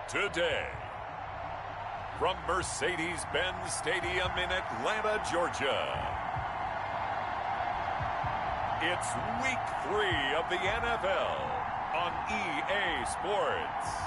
Today, from Mercedes-Benz Stadium in Atlanta, Georgia, it's Week 3 of the NFL on EA Sports.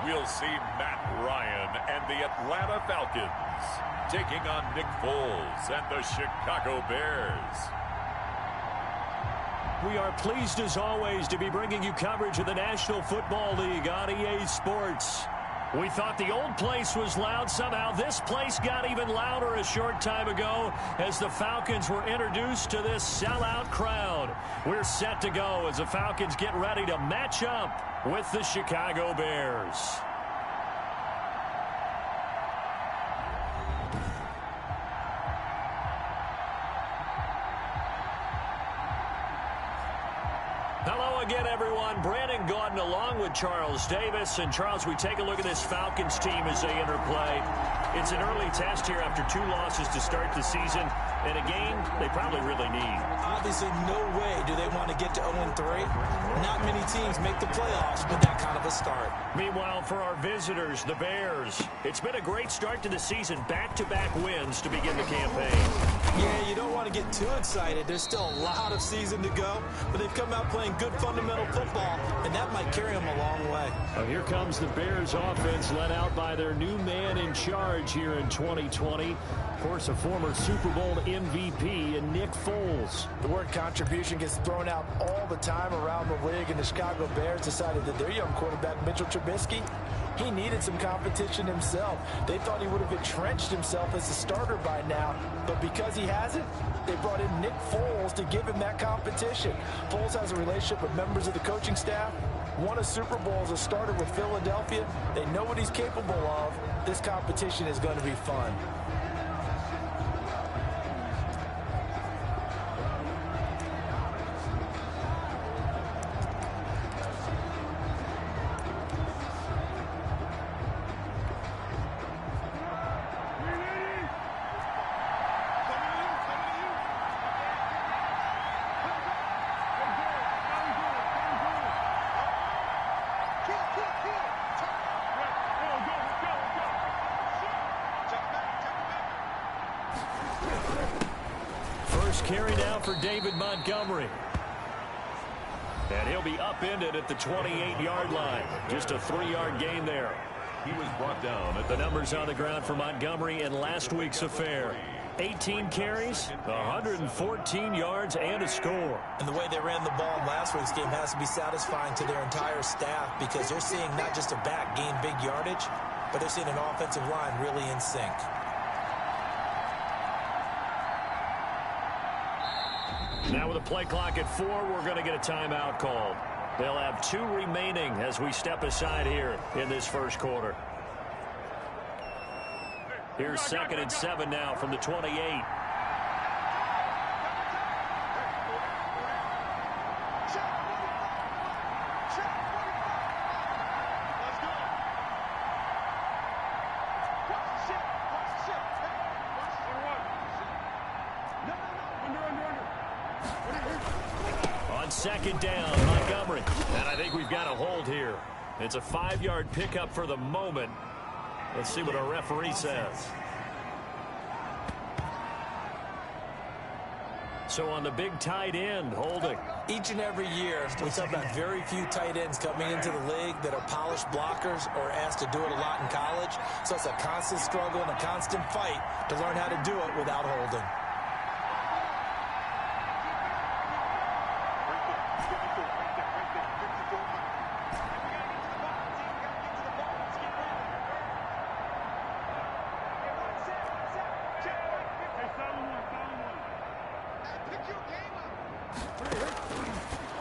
We'll see Matt Ryan and the Atlanta Falcons taking on Nick Foles and the Chicago Bears. We are pleased as always to be bringing you coverage of the National Football League on EA Sports. We thought the old place was loud. Somehow this place got even louder a short time ago as the Falcons were introduced to this sellout crowd. We're set to go as the Falcons get ready to match up with the Chicago Bears. Hello again, everyone. Brandon Gaudin along with Charles Davis. And, Charles, we take a look at this Falcons team as they interplay. It's an early test here after 2 losses to start the season, and a game they probably really need. Obviously, no way do they want to get to 0-3. Not many teams make the playoffs with that kind of a start. Meanwhile, for our visitors, the Bears, it's been a great start to the season. Back-to-back wins to begin the campaign. Yeah, you don't want to get too excited. There's still a lot of season to go, but they've come out playing good fundamental football, and that might carry them a long way. Well, here comes the Bears offense led out by their new man in charge here in 2020. Of course, a former Super Bowl MVP in Nick Foles. The word contribution gets thrown out all the time around the league, and the Chicago Bears decided that their young quarterback, Mitchell Trubisky, he needed some competition himself. They thought he would have entrenched himself as a starter by now, but because he hasn't, they brought in Nick Foles to give him that competition. Foles has a relationship with members of the coaching staff, won a Super Bowl as a starter with Philadelphia. They know what he's capable of. This competition is going to be fun. First carry now for David Montgomery. And he'll be upended at the 28-yard line. Just a 3-yard gain there. He was brought down at The numbers on the ground for Montgomery in last week's affair. 18 carries, 114 yards, and a score. And the way they ran the ball in last week's game has to be satisfying to their entire staff because they're seeing not just a back gain big yardage, but they're seeing an offensive line really in sync. Now with a play clock at 4, we're going to get a timeout called. They'll have 2 remaining as we step aside here in this first quarter. Here's 2nd and 7 now from the 28. On 2nd down, Montgomery. And I think we've got a hold here. It's a 5-yard pickup for the moment. Let's see what our referee says. So on the big tight end, holding. Each and every year, we talk about very few tight ends coming into the league that are polished blockers or asked to do it a lot in college. So it's a constant struggle and a constant fight to learn how to do it without holding.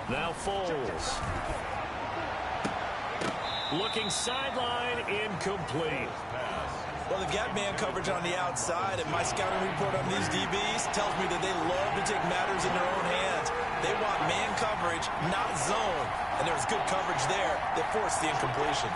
Now Foles. Looking sideline, incomplete. Well, the gap man coverage on the outside and my scouting report on these DBs tells me that they love to take matters in their own hands. They want man coverage, not zone. And there was good coverage there that forced the incompletion.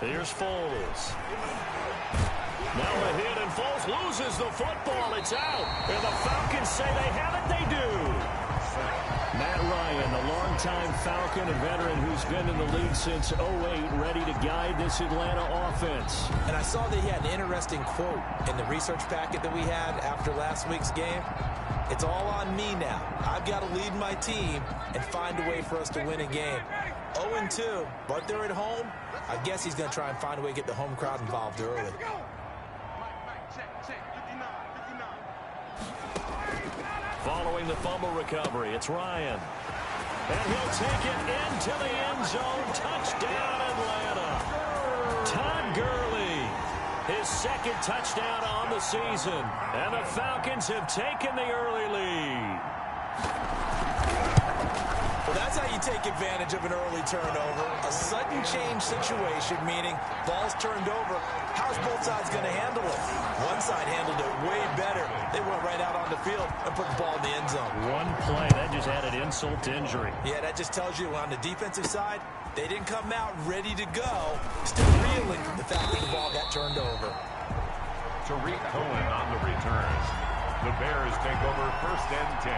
Here's Foles. Now the hit, and Foles loses the football. It's out. And the Falcons say they have it. They do. Matt Ryan, the longtime Falcon, a veteran who's been in the league since '08, ready to guide this Atlanta offense. And I saw that he had an interesting quote in the research packet that we had after last week's game. It's all on me now. I've got to lead my team and find a way for us to win a game. 0-2, but they're at home. I guess he's going to try and find a way to get the home crowd involved early. Following the fumble recovery, it's Ryan. And he'll take it into the end zone. Touchdown, Atlanta. Todd Gurley, his second touchdown on the season. And the Falcons have taken the early lead. Well, that's how you take advantage of an early turnover. A sudden change situation, meaning ball's turned over. How's both sides going to handle it? One side handled it way better. They went right out on the field and put the ball in the end zone. One play, that just added insult to injury. Yeah, that just tells you on the defensive side, they didn't come out ready to go. Still reeling from the fact that the ball got turned over. Tariq Cohen on the return. The Bears take over 1st and 10.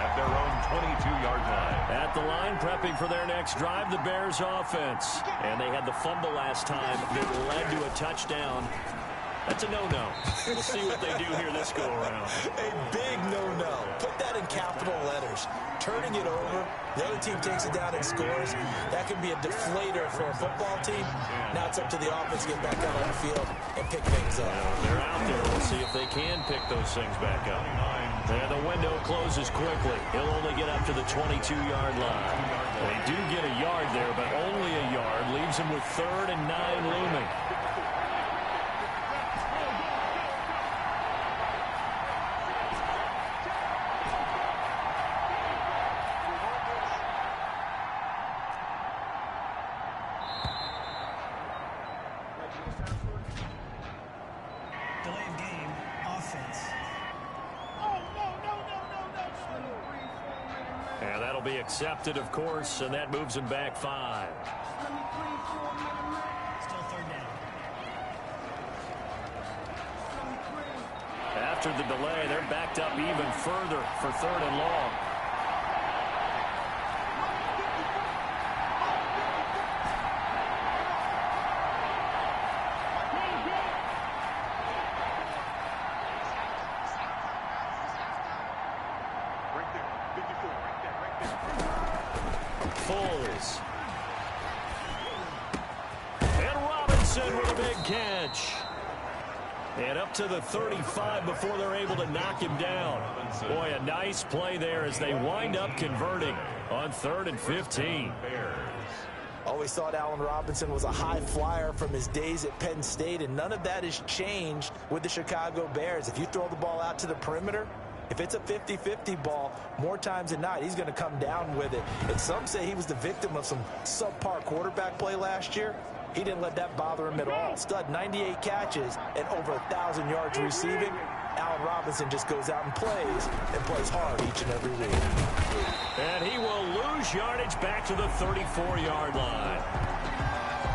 At their own 22-yard line. At the line, prepping for their next drive, the Bears offense. And they had the fumble last time that led to a touchdown. That's a no-no. We'll see what they do here this go-around. A big no-no. Put that in capital letters. Turning it over, the other team takes it down and scores. That can be a deflator for a football team. Now it's up to the offense to get back out on the field and pick things up. They're out there. We'll see if they can pick those things back up. And the window closes quickly. He'll only get up to the 22-yard line. They do get a yard there, but only a yard. Leaves him with 3rd and 9 looming. Delayed game, offense. And that'll be accepted, of course, and that moves him back 5. Still 3rd down. After the delay, they're backed up even further for 3rd and long. Foles. And Robinson with a big catch. And up to the 35 before they're able to knock him down. Boy, a nice play there as they wind up converting on 3rd and 15. Always thought Allen Robinson was a high flyer from his days at Penn State, and none of that has changed with the Chicago Bears. If you throw the ball out to the perimeter, if it's a 50-50 ball, more times than not, he's going to come down with it. And some say he was the victim of some subpar quarterback play last year. He didn't let that bother him at all. Stud, 98 catches and over 1,000 yards receiving. Allen Robinson just goes out and plays hard each and every week. And he will lose yardage back to the 34-yard line.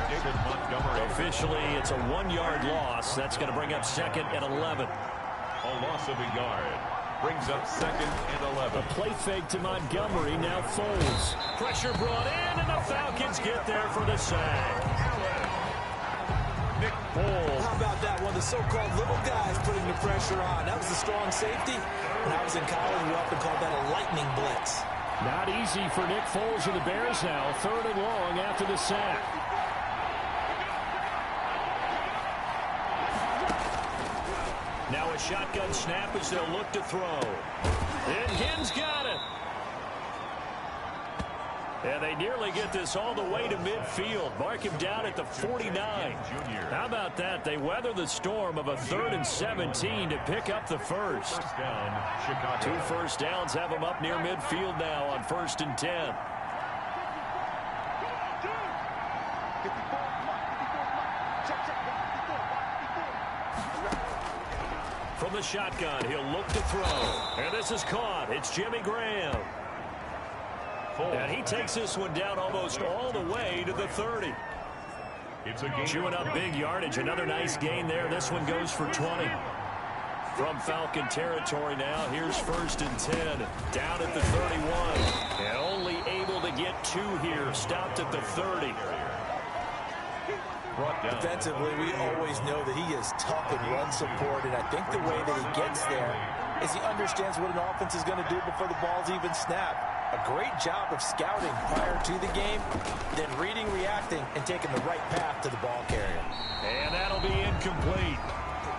David Montgomery. Officially, it's a 1-yard loss. That's going to bring up 2nd and 11. A loss of a yard. Brings up 2nd and 11. A play fake to Montgomery. Now Foles. Pressure brought in, and the Falcons get there for the sack. Nick Foles. How about that? One of the so-called little guys putting the pressure on. That was a strong safety. When I was in college, we often called that a lightning blitz. Not easy for Nick Foles and the Bears now. 3rd and long after the sack. Now a shotgun snap as they'll look to throw. And Ginn's got it. And they nearly get this all the way to midfield. Mark him down at the 49. How about that? They weather the storm of a 3rd and 17 to pick up the first. 2 first downs have them up near midfield now on 1st and 10. From the shotgun, he'll look to throw. And this is caught. It's Jimmy Graham. And he takes this one down almost all the way to the 30. Chewing up big yardage. Another nice gain there. This one goes for 20. From Falcon territory now, here's 1st and 10. Down at the 31. And only able to get 2 here. Stopped at the 30. Defensively, we always know that he is tough in run support, and I think the way that he gets there is he understands what an offense is going to do before the ball's even snapped. A great job of scouting prior to the game, then reading, reacting, and taking the right path to the ball carrier. And that'll be incomplete.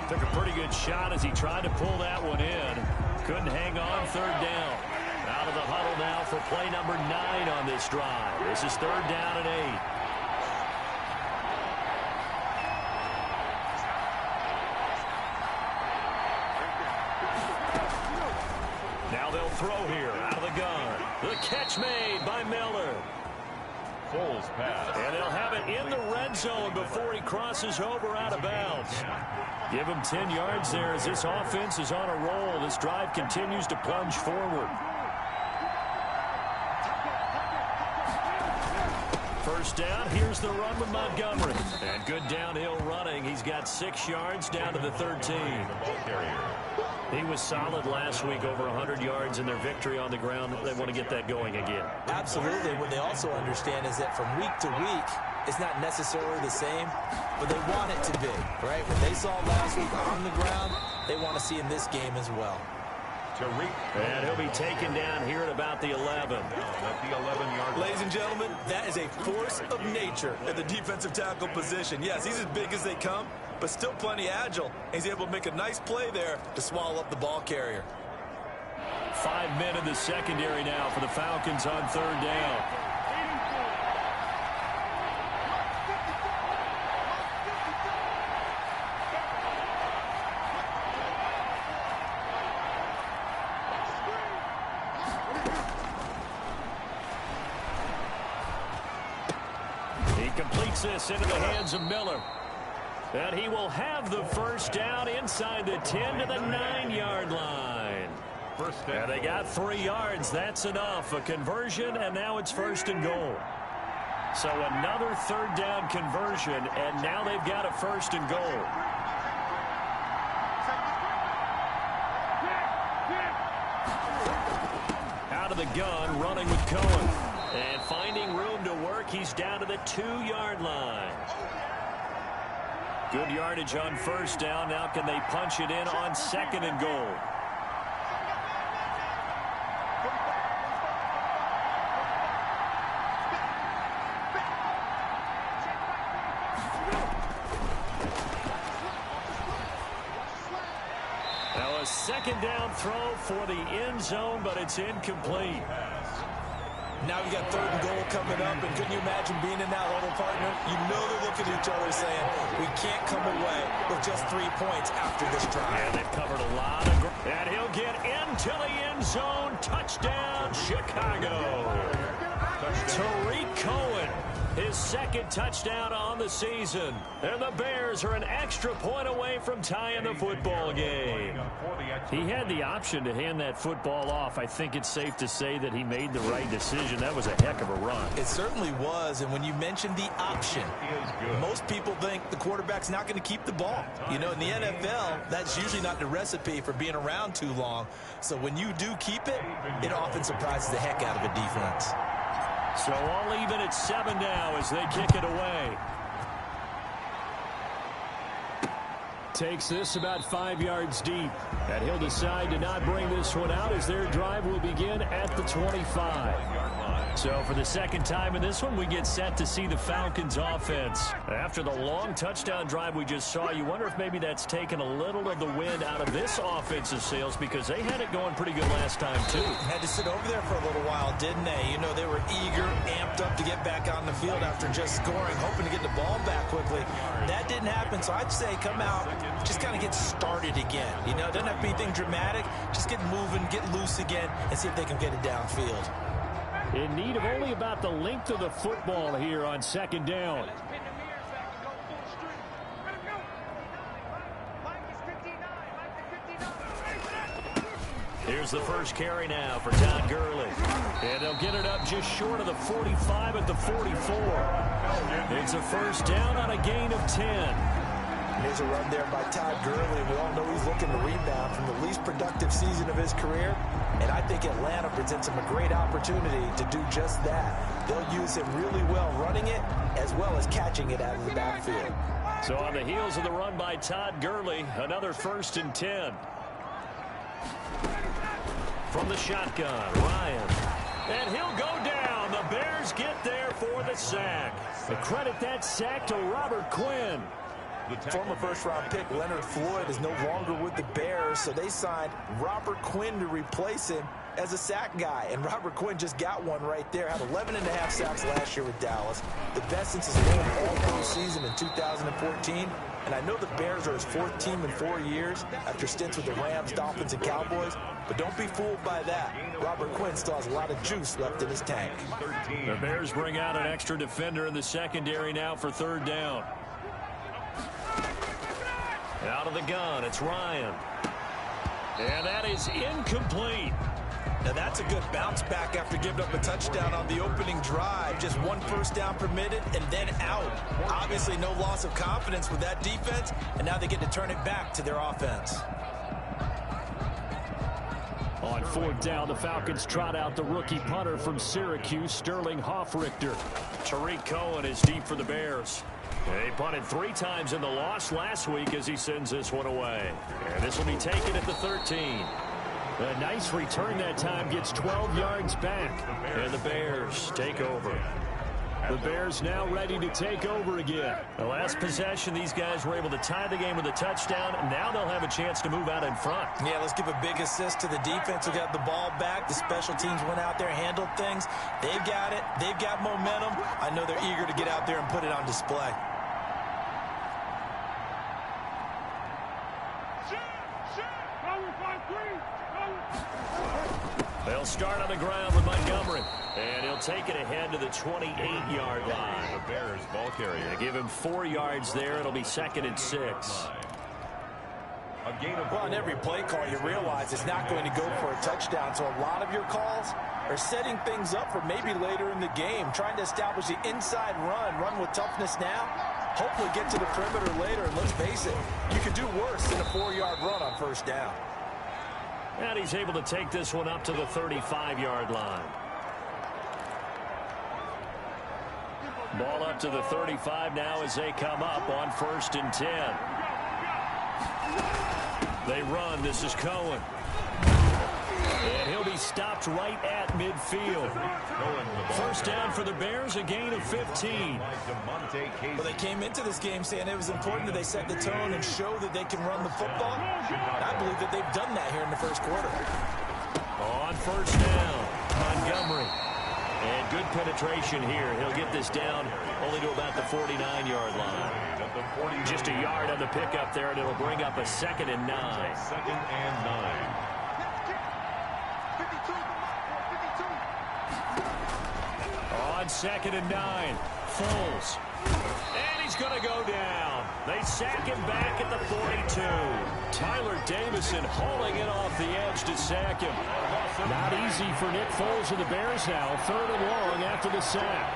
Took a pretty good shot as he tried to pull that one in. Couldn't hang on 3rd down. Out of the huddle now for play number 9 on this drive. This is 3rd down and 8. Now they'll throw here out of the gun. The catch made by Miller. Foles pass. And they'll have it in the red zone before he crosses over out of bounds. Give him 10 yards there as this offense is on a roll. This drive continues to plunge forward. 1st down, here's the run with Montgomery. And good downhill running. He's got 6 yards down to the 13. He was solid last week, over 100 yards in their victory on the ground. They want to get that going again. Absolutely. What they also understand is that from week to week, it's not necessarily the same, but they want it to be, right? What they saw last week on the ground, they want to see in this game as well. And he'll be taken down here at about the 11. At the 11-yard line. Ladies and gentlemen, that is a force of nature at the defensive tackle position. Yes, he's as big as they come, but still plenty agile. He's able to make a nice play there to swallow up the ball carrier. 5 men in the secondary now for the Falcons on 3rd down. Completes this into the hands of Miller. And he will have the 1st down inside the 10 to the 9-yard line. And they got 3 yards. That's enough. A conversion, and now it's 1st and goal. So another 3rd down conversion, and now they've got a 1st and goal. Out of the gun, running with Cohen. And finding room to work, he's down to the 2-yard line. Good yardage on 1st down. Now can they punch it in on 2nd and goal? Now a 2nd down throw for the end zone, but it's incomplete. Now we got 3rd and goal coming up, and couldn't you imagine being in that huddle, partner? You know they're looking at each other saying, we can't come away with just 3 points after this drive. And they've covered a lot of ground. And he'll get into the end zone. Touchdown, Chicago. Tariq Cohen, his 2nd touchdown on the season. And the Bears are an extra point away from tying the football game. He had the option to hand that football off. I think it's safe to say that he made the right decision. That was a heck of a run. It certainly was, and when you mentioned the option, most people think the quarterback's not going to keep the ball. You know, in the NFL, that's usually not the recipe for being around too long. So when you do keep it, it often surprises the heck out of a defense. So all even at 7 now as they kick it away. Takes this about 5 yards deep. And he'll decide to not bring this one out as their drive will begin at the 25. So for the 2nd time in this one, we get set to see the Falcons offense. After the long touchdown drive we just saw, you wonder if maybe that's taken a little of the wind out of this offensive sails, because they had it going pretty good last time too. Had to sit over there for a little while, didn't they? You know, they were eager, pumped up to get back on the field after just scoring, hoping to get the ball back quickly. That didn't happen, so I'd say come out, just kind of get started again. You know, it doesn't have to be anything dramatic. Just get moving, get loose again, and see if they can get it downfield. In need of only about the length of the football here on second down. Here's the first carry now for Todd Gurley. And they'll get it up just short of the 45 at the 44. It's a first down on a gain of 10. Here's a run there by Todd Gurley. We all know he's looking to rebound from the least productive season of his career. And I think Atlanta presents him a great opportunity to do just that. They'll use him really well running it as well as catching it out of the backfield. So on the heels of the run by Todd Gurley, another 1st and 10. From the shotgun, Ryan. And he'll go down. The Bears get there for the sack. Credit that sack to Robert Quinn. Former first-round pick Leonard Floyd is no longer with the Bears, so they signed Robert Quinn to replace him as a sack guy. And Robert Quinn just got one right there. Had 11.5 sacks last year with Dallas. The best since his all-pro season in 2014. And I know the Bears are his 4th team in 4 years after stints with the Rams, Dolphins, and Cowboys. But don't be fooled by that. Robert Quinn still has a lot of juice left in his tank. The Bears bring out an extra defender in the secondary now for 3rd down. Out of the gun, it's Ryan. And that is incomplete. Now that's a good bounce back after giving up a touchdown on the opening drive. Just 1 first down permitted and then out. Obviously no loss of confidence with that defense, and now they get to turn it back to their offense. On 4th down, the Falcons trot out the rookie punter from Syracuse, Sterling Hoffrichter. Tariq Cohen is deep for the Bears. They punted 3 times in the loss last week as he sends this one away. And this will be taken at the 13. A nice return that time, gets 12 yards back. And the Bears take over. The Bears now ready to take over again. The last possession, these guys were able to tie the game with a touchdown. Now they'll have a chance to move out in front. Yeah, let's give a big assist to the defense who got the ball back. The special teams went out there, handled things. They've got it. They've got momentum. I know they're eager to get out there and put it on display. They'll start on the ground with Montgomery. And he'll take it ahead to the 28-yard line. The Bears ball carrier. They give him 4 yards there. It'll be 2nd and 6. Well, on every play call, you realize it's not going to go for a touchdown. So a lot of your calls are setting things up for maybe later in the game, trying to establish the inside run with toughness now. Hopefully get to the perimeter later. And let's face it, you could do worse than a 4-yard run on 1st down. And he's able to take this one up to the 35-yard line. Ball up to the 35 now as they come up on 1st and 10. They run. This is Cohen. And he'll be stopped right at midfield. 1st down for the Bears, a gain of 15. Well, they came into this game saying it was important that they set the tone and show that they can run the football. And I believe that they've done that here in the 1st quarter. On 1st down, Montgomery. And good penetration here. He'll get this down only to about the 49-yard line. Just a yard on the pickup there, and it'll bring up a 2nd and 9. 2nd and 9. On 2nd and 9, Foles. And he's going to go down. They sack him back at the 42. Tyler Davison hauling it off the edge to sack him. Not easy for Nick Foles and the Bears now. 3rd and long after the sack.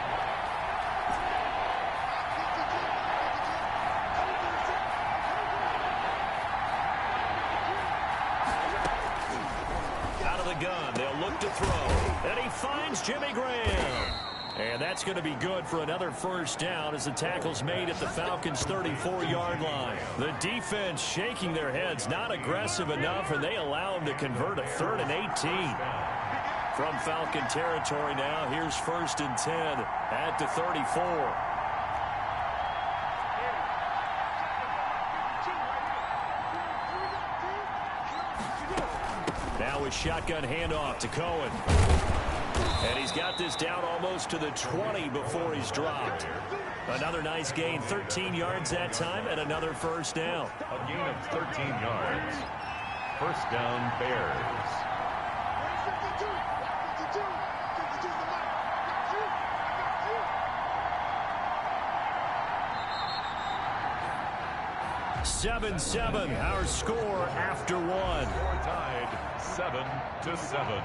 Out of the gun, they'll look to throw. And he finds Jimmy Graham. And that's going to be good for another 1st down as the tackle's made at the Falcons' 34-yard line. The defense shaking their heads, not aggressive enough, and they allow him to convert a 3rd and 18. From Falcon territory now, here's 1st and 10 at the 34. Now with shotgun handoff to Cohen. And he's got this down almost to the 20 before he's dropped. Another nice gain, 13 yards that time, and another first down. A gain of 13 yards. First down, Bears. Seven, our score after one. Score tied 7-7.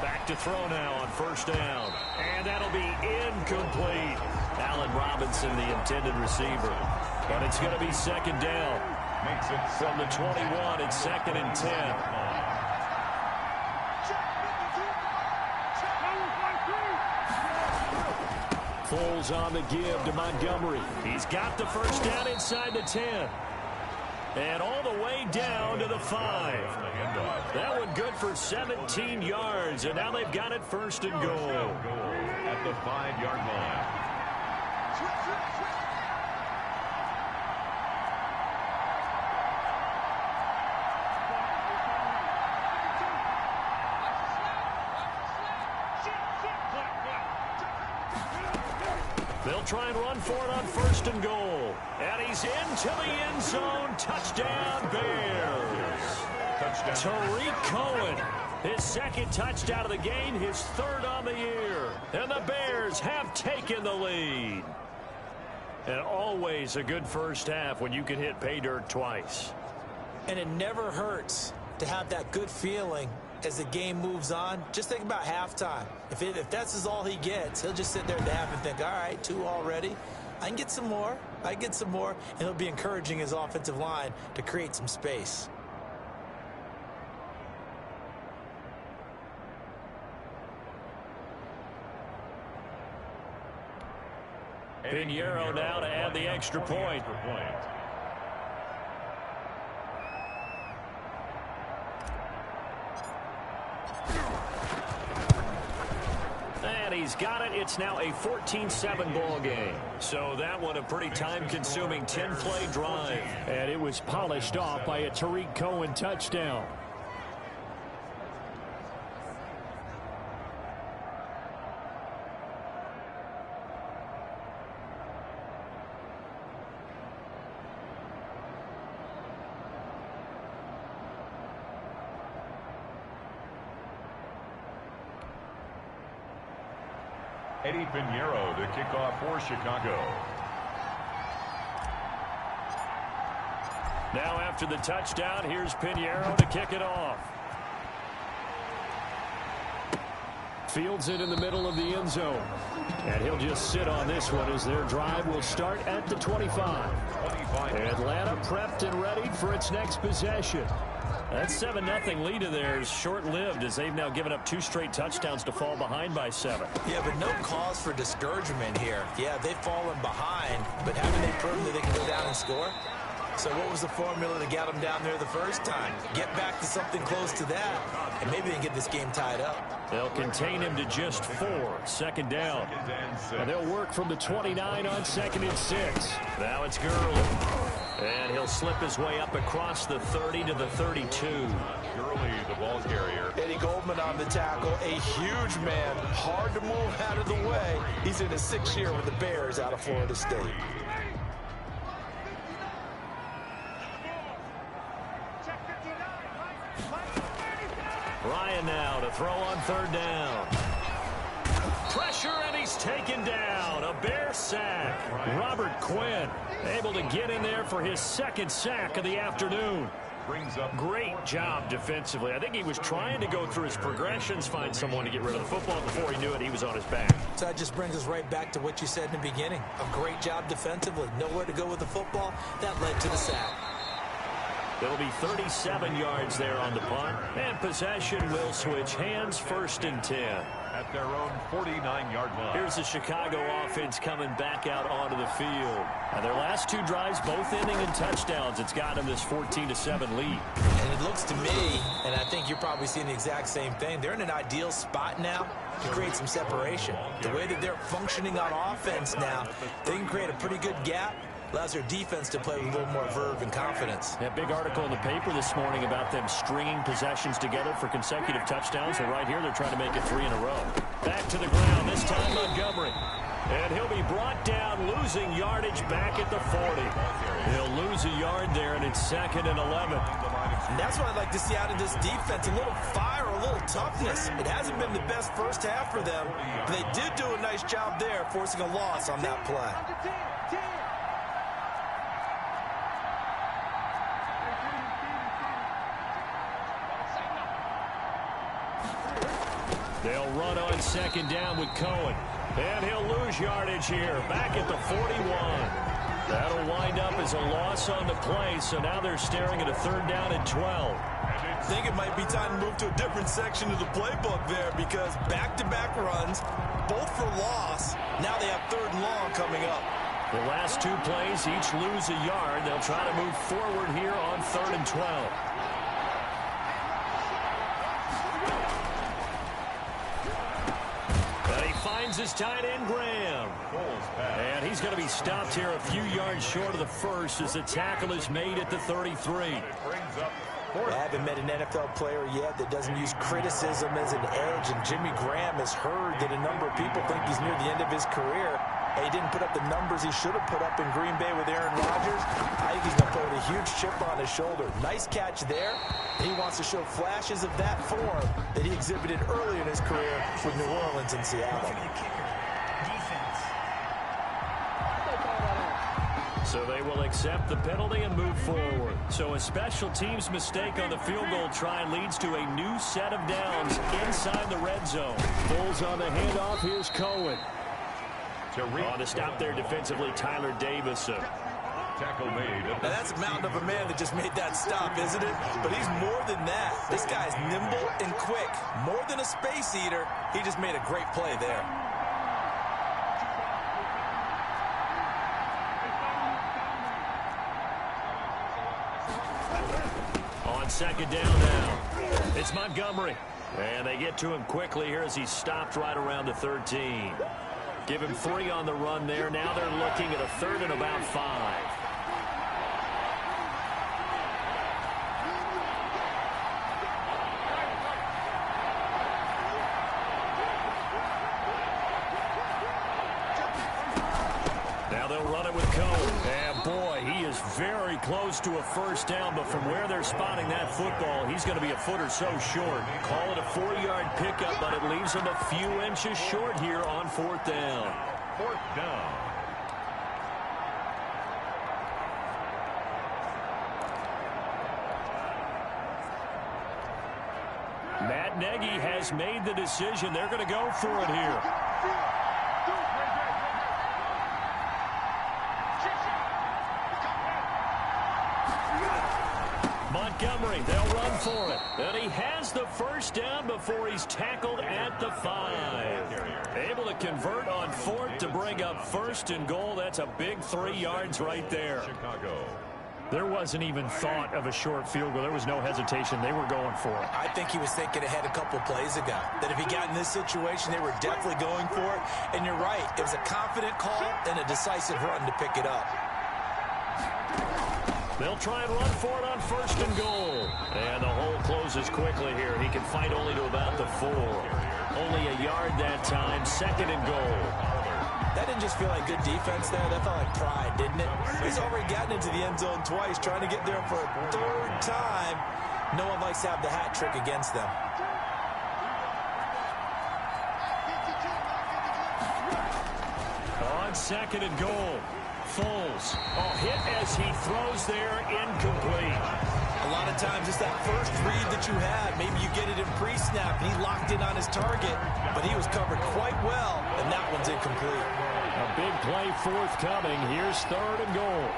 Back to throw now on first down. And that'll be incomplete. Allen Robinson, the intended receiver. But it's going to be second down. Makes it From the 21, it's 2nd and 10. Foles on the give to Montgomery. He's got the first down inside the 10. And all the way down to the 5. That one good for 17 yards. And now they've got it first and goal. At the 5-yard line. They'll try and run for it on first and goal. And he's into the end zone. Touchdown, Bears. Tariq Cohen, his second touchdown of the game, his third on the year. And the Bears have taken the lead. And always a good first half when you can hit pay dirt twice. And it never hurts to have that good feeling as the game moves on. Just think about halftime. If that's all he gets, he'll just sit there at the half and think, all right, 2 already. I can get some more. And he'll be encouraging his offensive line to create some space. Pinheiro now to add the extra point. And he's got it. It's now a 14-7 ball game. So that one a pretty time-consuming 10-play drive. And it was polished off by a Tariq Cohen touchdown. Eddie Pinheiro to kick off for Chicago. Now after the touchdown, here's Pinheiro to kick it off. Fields it in the middle of the end zone. And he'll just sit on this one as their drive will start at the 25. Atlanta prepped and ready for its next possession. That 7-0 lead of theirs short-lived as they've now given up 2 straight touchdowns to fall behind by 7. Yeah, but no cause for discouragement here. Yeah, they've fallen behind, but haven't they proven that they can go down and score? So what was the formula that got them down there the first time? Get back to something close to that, and maybe they can get this game tied up. They'll contain him to just 4. Second down. And they'll work from the 29 on 2nd and 6. Now it's Gurley. And he'll slip his way up across the 30 to the 32. Gurley, the ball carrier. Eddie Goldman on the tackle, a huge man, hard to move out of the way. He's in his 6th year with the Bears out of Florida State. Ryan now to throw on 3rd down. Pressure, and he's taken down. A Bear sack. Robert Quinn able to get in there for his 2nd sack of the afternoon. Brings up. Great job defensively. I think he was trying to go through his progressions, find someone to get rid of the football. Before he knew it, he was on his back. So that just brings us right back to what you said in the beginning. A great job defensively. Nowhere to go with the football. That led to the sack. It'll be 37 yards there on the punt. And possession will switch hands, 1st and 10. At their own 49-yard line. Here's the Chicago offense coming back out onto the field. And their last 2 drives, both ending in touchdowns. It's got them this 14-7 lead. And it looks to me, and I think you're probably seeing the exact same thing, they're in an ideal spot now to create some separation. The way that they're functioning on offense now, they can create a pretty good gap Allows their defense to play with a little more verve and confidence. That big article in the paper this morning about them stringing possessions together for consecutive touchdowns. Well, right here, they're trying to make it 3 in a row. Back to the ground, this time Montgomery. And he'll be brought down, losing yardage back at the 40. He'll lose a yard there, and it's 2nd and 11. And that's what I'd like to see out of this defense, a little fire, a little toughness. It hasn't been the best first half for them, but they did do a nice job there, forcing a loss on that play. They'll run on 2nd down with Cohen. And he'll lose yardage here, back at the 41. That'll wind up as a loss on the play, so now they're staring at a 3rd down and 12. I think it might be time to move to a different section of the playbook there, because back-to-back runs, both for loss. Now they have 3rd and long coming up. The last 2 plays, each lose a yard. They'll try to move forward here on 3rd and 12. His tight end, Graham. And he's going to be stopped here a few yards short of the first as the tackle is made at the 33. I haven't met an NFL player yet that doesn't use criticism as an edge, and Jimmy Graham has heard that a number of people think he's near the end of his career. He didn't put up the numbers he should have put up in Green Bay with Aaron Rodgers. I think he's going to play with a huge chip on his shoulder. Nice catch there. He wants to show flashes of that form that he exhibited early in his career with New Orleans and Seattle. So they will accept the penalty and move forward. So a special teams mistake on the field goal try leads to a new set of downs inside the red zone. Bulls on the handoff. Here's Cohen. On to stop there defensively, Tyler Davison. Tackle made. Now that's a mountain of a man that just made that stop, isn't it? But he's more than that. This guy's nimble and quick. More than a space eater. He just made a great play there. On 2nd down now, it's Montgomery. And they get to him quickly here as he's stopped right around the 13. Give him 3 on the run there. Now they're looking at a 3rd and about 5. Now they'll run it with Cohen. And boy, he is very close to a 1st down, but from where they're spotting that football, he's going to be a foot or so short. Call it a 4-yard pickup, but it leaves him a few inches short here on 4th down. 4th down. Matt Nagy has made the decision. They're going to go for it here. Montgomery, they'll run for it. And he has the 1st down before he's tackled at the 5. Able to convert on 4th to bring up 1st and goal. That's a big 3 yards right there. Chicago. There wasn't even thought of a short field goal. There was no hesitation. They were going for it. I think he was thinking ahead a couple plays ago, that if he got in this situation, they were definitely going for it. And you're right. It was a confident call and a decisive run to pick it up. They'll try and run for it on 1st and goal. And the hole closes quickly here. He can fight only to about the 4. Only a yard that time. 2nd and goal. That didn't just feel like good defense there. That felt like pride, didn't it? He's already gotten into the end zone twice, trying to get there for a 3rd time. No one likes to have the hat trick against them. On 2nd and goal. Foles. Hit as he throws there, incomplete. A lot of times it's that first read that you have. Maybe you get it in pre-snap, and he locked in on his target, but he was covered quite well, and that one's incomplete. A big play forthcoming. Here's 3rd and goal.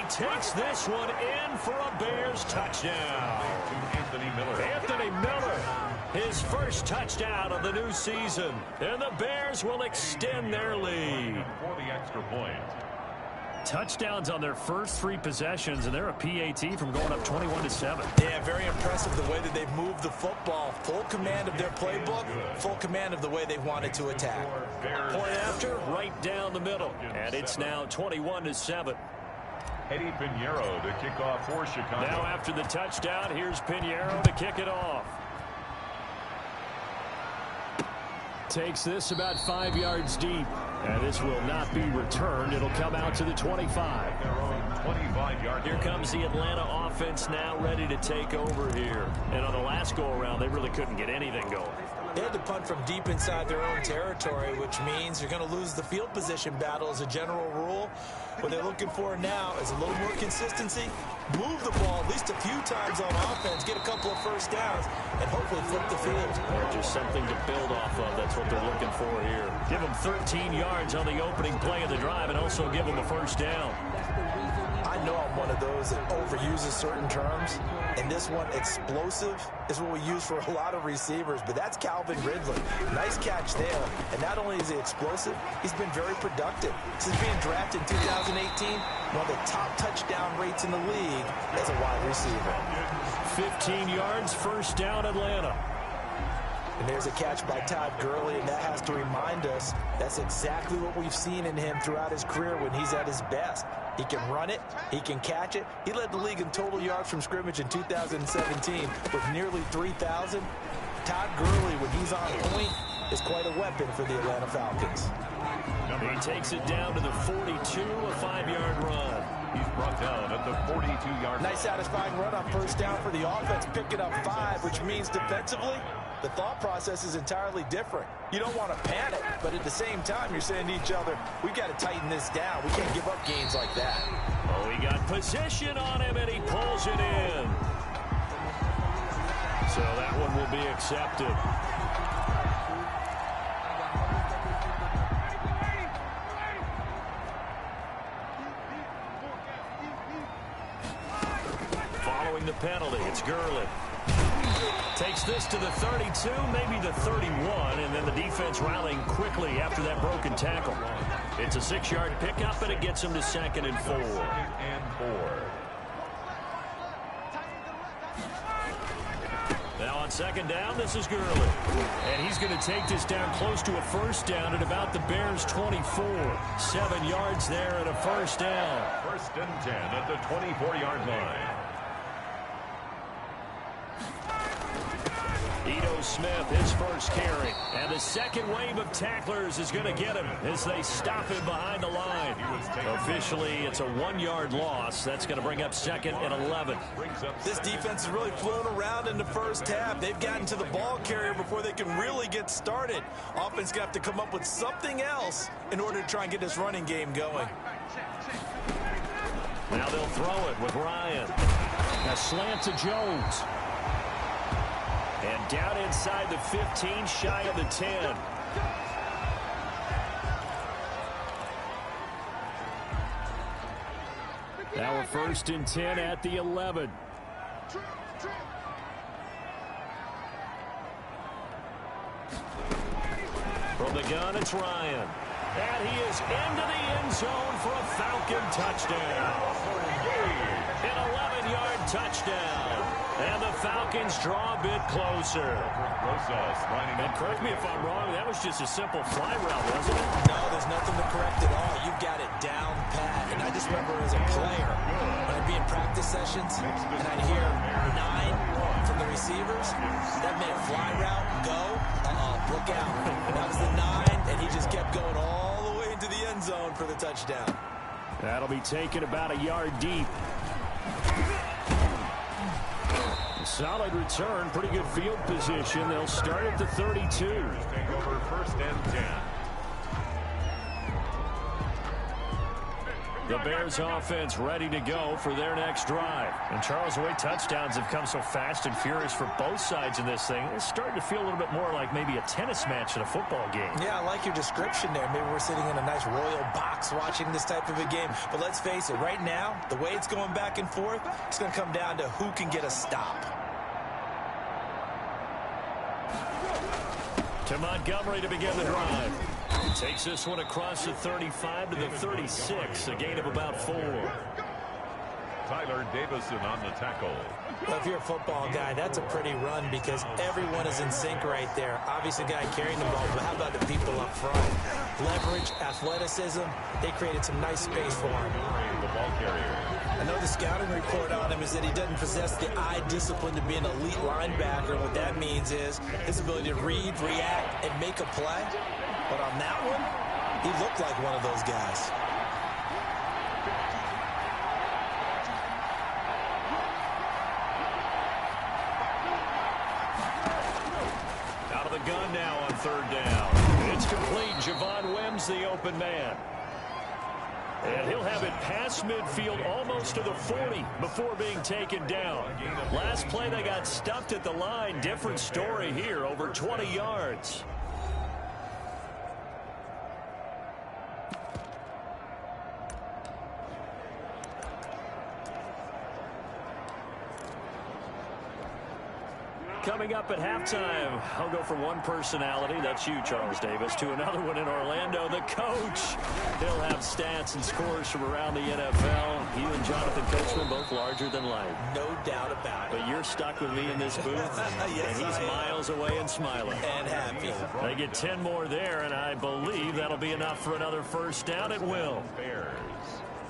Takes this one in for a Bears touchdown. Anthony Miller. Anthony Miller. his first touchdown of the new season. And the Bears will extend their lead. For the extra point. Touchdowns on their first 3 possessions, and they're a PAT from going up 21-7. Yeah, very impressive the way that they've moved the football. Full command of their playbook, full command of the way they've wanted to attack. Point after, right down the middle. And it's now 21-7. Eddie Pinheiro to kick off for Chicago. Now after the touchdown, here's Pinheiro to kick it off. Takes this about 5 yards deep. And this will not be returned. It'll come out to the 25. Here comes the Atlanta offense now ready to take over here. And on the last go-around, they really couldn't get anything going. They had to punt from deep inside their own territory, which means you're going to lose the field position battle as a general rule. What they're looking for now is a little more consistency, move the ball at least a few times on offense, get a couple of first downs, and hopefully flip the field. Or just something to build off of. That's what they're looking for here. Give them 13 yards on the opening play of the drive and also give them a first down. I know I'm one of those that overuses certain terms, and this one, explosive, is what we use for a lot of receivers, but that's Calvin Ridley. Nice catch there, and not only is he explosive, he's been very productive. Since being drafted in 2018, one of the top touchdown rates in the league as a wide receiver. 15 yards, first down, Atlanta. And there's a catch by Todd Gurley, and that has to remind us that's exactly what we've seen in him throughout his career when he's at his best. He can run it. He can catch it. He led the league in total yards from scrimmage in 2017 with nearly 3,000. Todd Gurley, when he's on point, is quite a weapon for the Atlanta Falcons. He takes it down to the 42, a 5-yard run. He's brought down at the 42-yard line. Nice satisfying run on first down for the offense, picking up 5, which means defensively, the thought process is entirely different. You don't want to panic, but at the same time, you're saying to each other, we've got to tighten this down. We can't give up gains like that. Oh, he got position on him, and he pulls it in. So that one will be accepted. Following the penalty, it's Gurley. Takes this to the 32, maybe the 31, and then the defense rallying quickly after that broken tackle. It's a 6-yard pickup, and it gets him to 2nd and 4. Now on 2nd down, this is Gurley. And he's going to take this down close to a first down at about the Bears' 24. 7 yards there and a first down. 1st and 10 at the 24-yard line. Ito Smith, his first carry. And the second wave of tacklers is going to get him as they stop him behind the line. Officially, it's a 1-yard loss. That's going to bring up 2nd and 11. This defense has really flown around in the first half. They've gotten to the ball carrier before they can really get started. Offense going to have to come up with something else in order to try and get this running game going. Now they'll throw it with Ryan. A slant to Jones. And down inside the 15, shy of the 10. Now we're 1st and 10 at the 11. From the gun, it's Ryan. And he is into the end zone for a Falcon touchdown. An 11-yard touchdown. And the Falcons draw a bit closer. And correct me if I'm wrong, that was just a simple fly route, wasn't it? No, there's nothing to correct at all. You've got it down pat. And I just remember as a player, when I'd be in practice sessions, and I'd hear 9 from the receivers, that meant fly route, go, look out. And that was the 9, and he just kept going all the way into the end zone for the touchdown. That'll be taken about a yard deep. Solid return, pretty good field position. They'll start at the 32. Take over 1st and 10. The Bears offense ready to go for their next drive. And Charles, the way touchdowns have come so fast and furious for both sides in this thing, it's starting to feel a little bit more like maybe a tennis match in a football game. Yeah, I like your description there. Maybe we're sitting in a nice royal box watching this type of a game. But let's face it, right now, the way it's going back and forth, it's going to come down to who can get a stop. To Montgomery to begin the drive. Takes this one across the 35 to the 36, a gain of about 4. Tyler Davison on the tackle. Well, if you're a football guy, that's a pretty run because everyone is in sync right there. Obviously, the guy carrying the ball, but how about the people up front? Leverage, athleticism, they created some nice space for him. The ball carrier. I know the scouting report on him is that he doesn't possess the eye discipline to be an elite linebacker. What that means is his ability to read, react, and make a play. But on that one, he looked like one of those guys. Out of the gun now on third down. It's complete. Javon Wims, the open man. And he'll have it past midfield almost to the 40 before being taken down. Last play, they got stuffed at the line. Different story here, over 20 yards. Coming up at halftime, I'll go from one personality, that's you, Charles Davis, to another one in Orlando, the coach. He'll have stats and scores from around the NFL. You and Jonathan Coachman, both larger than life. No doubt about it. But you're stuck with me in this booth, Yes, and he's miles away and smiling. And happy. They get 10 more there, and I believe that'll be enough for another first down. It will. Bears.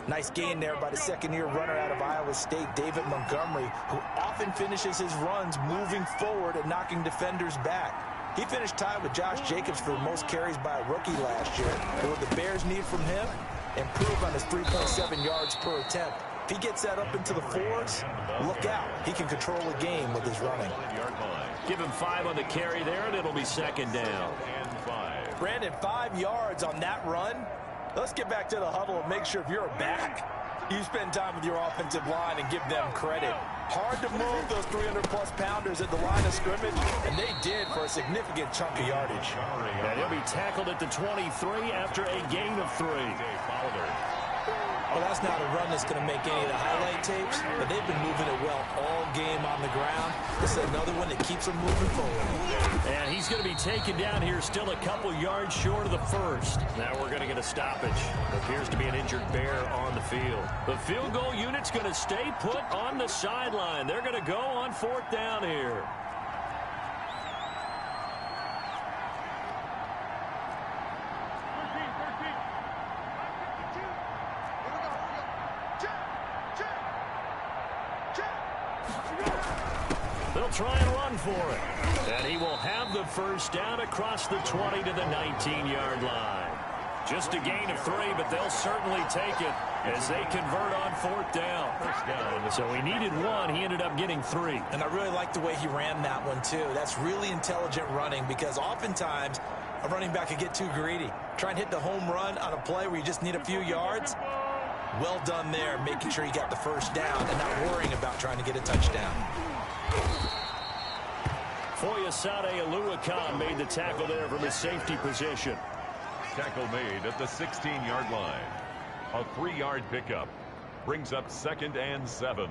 Nice gain there by the second-year runner out of Iowa State, David Montgomery, who often finishes his runs moving forward and knocking defenders back. He finished tied with Josh Jacobs for most carries by a rookie last year. And what the Bears need from him? Improve on his 3.7 yards per attempt. If he gets that up into the 4s, look out. He can control the game with his running. Give him 5 on the carry there, and it'll be second down. And 5. Brandon, 5 yards on that run. Let's get back to the huddle and make sure if you're a back, you spend time with your offensive line and give them credit. Hard to move those 300-plus pounders at the line of scrimmage, and they did for a significant chunk of yardage. And he'll be tackled at the 23 after a gain of 3. Well, that's not a run that's going to make any of the highlight tapes, but they've been moving it well all game on the ground. This is another one that keeps them moving forward. And he's going to be taken down here, still a couple yards short of the first. Now we're going to get a stoppage. Appears to be an injured Bear on the field. The field goal unit's going to stay put on the sideline. They're going to go on fourth down here. They'll try and run for it. And he will have the first down across the 20 to the 19-yard line. Just a gain of 3, but they'll certainly take it as they convert on fourth down. So he needed 1. He ended up getting 3. And I really like the way he ran that one, too. That's really intelligent running because oftentimes a running back can get too greedy. Try and hit the home run on a play where you just need a few yards. Well done there, making sure you got the first down and not worrying about trying to get a touchdown. Foyesade Oluwakan made the tackle there from his safety position. Tackle made at the 16-yard line. A 3-yard pickup brings up 2nd and 7.